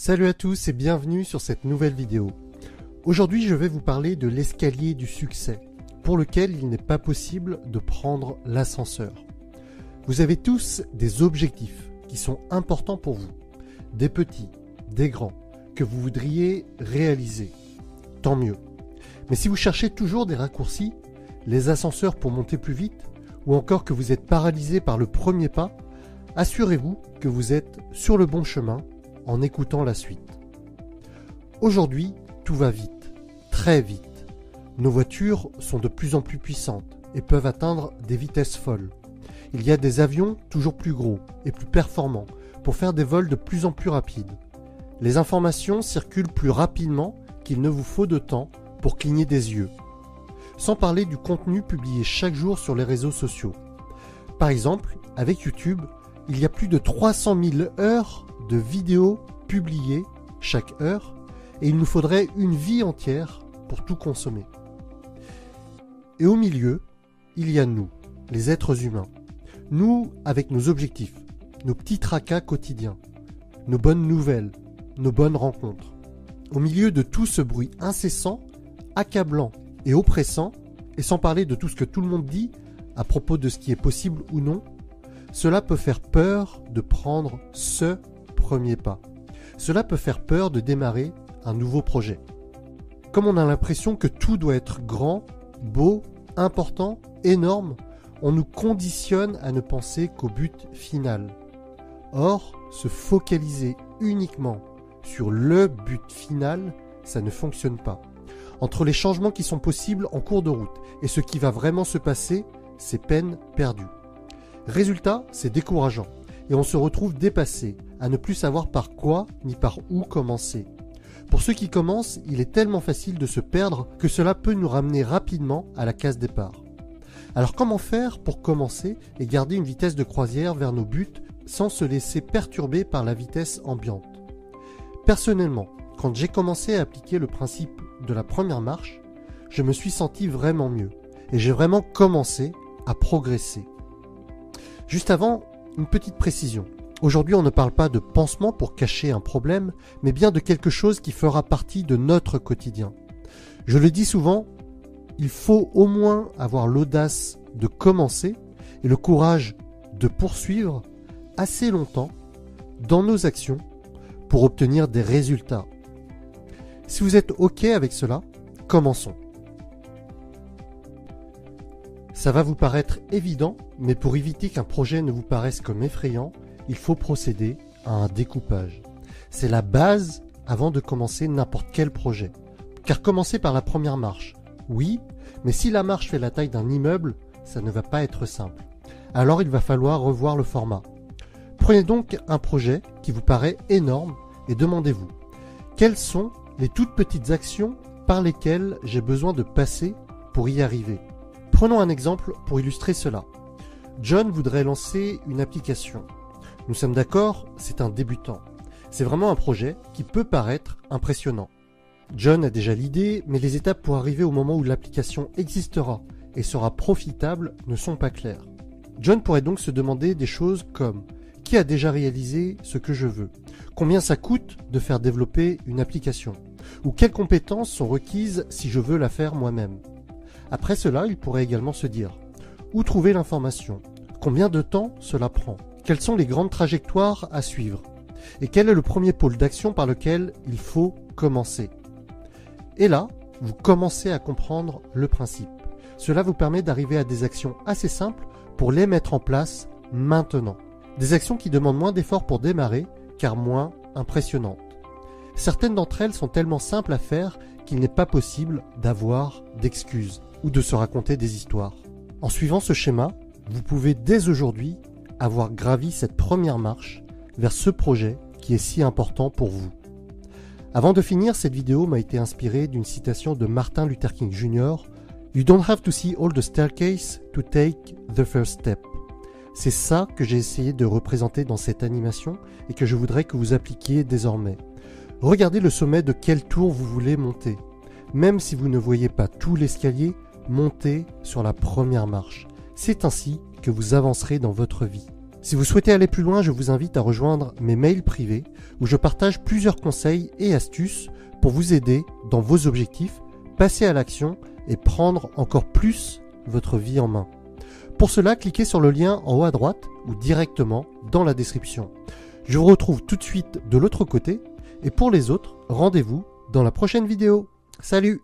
Salut à tous et bienvenue sur cette nouvelle vidéo. Aujourd'hui je vais vous parler de l'escalier du succès, pour lequel il n'est pas possible de prendre l'ascenseur. Vous avez tous des objectifs qui sont importants pour vous, des petits, des grands, que vous voudriez réaliser. Tant mieux. Mais si vous cherchez toujours des raccourcis, les ascenseurs pour monter plus vite, ou encore que vous êtes paralysé par le premier pas, assurez-vous que vous êtes sur le bon chemin en écoutant la suite. Aujourd'hui, tout va vite, très vite. Nos voitures sont de plus en plus puissantes et peuvent atteindre des vitesses folles. Il y a des avions toujours plus gros et plus performants pour faire des vols de plus en plus rapides. Les informations circulent plus rapidement qu'il ne vous faut de temps pour cligner des yeux. Sans parler du contenu publié chaque jour sur les réseaux sociaux. Par exemple, avec YouTube, il y a plus de 300 000 heures de vidéos publiées chaque heure et il nous faudrait une vie entière pour tout consommer. Et au milieu, il y a nous, les êtres humains. Nous avec nos objectifs, nos petits tracas quotidiens, nos bonnes nouvelles, nos bonnes rencontres. Au milieu de tout ce bruit incessant, accablant et oppressant, et sans parler de tout ce que tout le monde dit à propos de ce qui est possible ou non, cela peut faire peur de prendre ce premier pas. Cela peut faire peur de démarrer un nouveau projet. Comme on a l'impression que tout doit être grand, beau, important, énorme, on nous conditionne à ne penser qu'au but final. Or, se focaliser uniquement sur le but final, ça ne fonctionne pas. Entre les changements qui sont possibles en cours de route et ce qui va vraiment se passer, c'est peine perdue. Résultat, c'est décourageant et on se retrouve dépassé, à ne plus savoir par quoi ni par où commencer. Pour ceux qui commencent, il est tellement facile de se perdre que cela peut nous ramener rapidement à la case départ. Alors comment faire pour commencer et garder une vitesse de croisière vers nos buts sans se laisser perturber par la vitesse ambiante? Personnellement, quand j'ai commencé à appliquer le principe de la première marche, je me suis senti vraiment mieux et j'ai vraiment commencé à progresser. Juste avant, une petite précision. Aujourd'hui, on ne parle pas de pansement pour cacher un problème, mais bien de quelque chose qui fera partie de notre quotidien. Je le dis souvent, il faut au moins avoir l'audace de commencer et le courage de poursuivre assez longtemps dans nos actions pour obtenir des résultats. Si vous êtes OK avec cela, commençons. Ça va vous paraître évident, mais pour éviter qu'un projet ne vous paraisse comme effrayant, il faut procéder à un découpage. C'est la base avant de commencer n'importe quel projet. Car commencer par la première marche, oui, mais si la marche fait la taille d'un immeuble, ça ne va pas être simple. Alors il va falloir revoir le format. Prenez donc un projet qui vous paraît énorme et demandez-vous, quelles sont les toutes petites actions par lesquelles j'ai besoin de passer pour y arriver? Prenons un exemple pour illustrer cela. John voudrait lancer une application. Nous sommes d'accord, c'est un débutant. C'est vraiment un projet qui peut paraître impressionnant. John a déjà l'idée, mais les étapes pour arriver au moment où l'application existera et sera profitable ne sont pas claires. John pourrait donc se demander des choses comme: qui a déjà réalisé ce que je veux? Combien ça coûte de faire développer une application? Ou quelles compétences sont requises si je veux la faire moi-même? Après cela, il pourrait également se dire: où trouver l'information? Combien de temps cela prend? Quelles sont les grandes trajectoires à suivre? Et quel est le premier pôle d'action par lequel il faut commencer? Et là, vous commencez à comprendre le principe. Cela vous permet d'arriver à des actions assez simples pour les mettre en place maintenant. Des actions qui demandent moins d'efforts pour démarrer, car moins impressionnantes. Certaines d'entre elles sont tellement simples à faire qu'il n'est pas possible d'avoir d'excuses ou de se raconter des histoires. En suivant ce schéma, vous pouvez dès aujourd'hui avoir gravi cette première marche vers ce projet qui est si important pour vous. Avant de finir, cette vidéo m'a été inspirée d'une citation de Martin Luther King Jr. « You don't have to see all the staircase to take the first step ». C'est ça que j'ai essayé de représenter dans cette animation et que je voudrais que vous appliquiez désormais. Regardez le sommet de quelle tour vous voulez monter. Même si vous ne voyez pas tout l'escalier, montez sur la première marche. C'est ainsi que vous avancerez dans votre vie. Si vous souhaitez aller plus loin, je vous invite à rejoindre mes mails privés où je partage plusieurs conseils et astuces pour vous aider dans vos objectifs, passer à l'action et prendre encore plus votre vie en main. Pour cela, cliquez sur le lien en haut à droite ou directement dans la description. Je vous retrouve tout de suite de l'autre côté et pour les autres, rendez-vous dans la prochaine vidéo. Salut!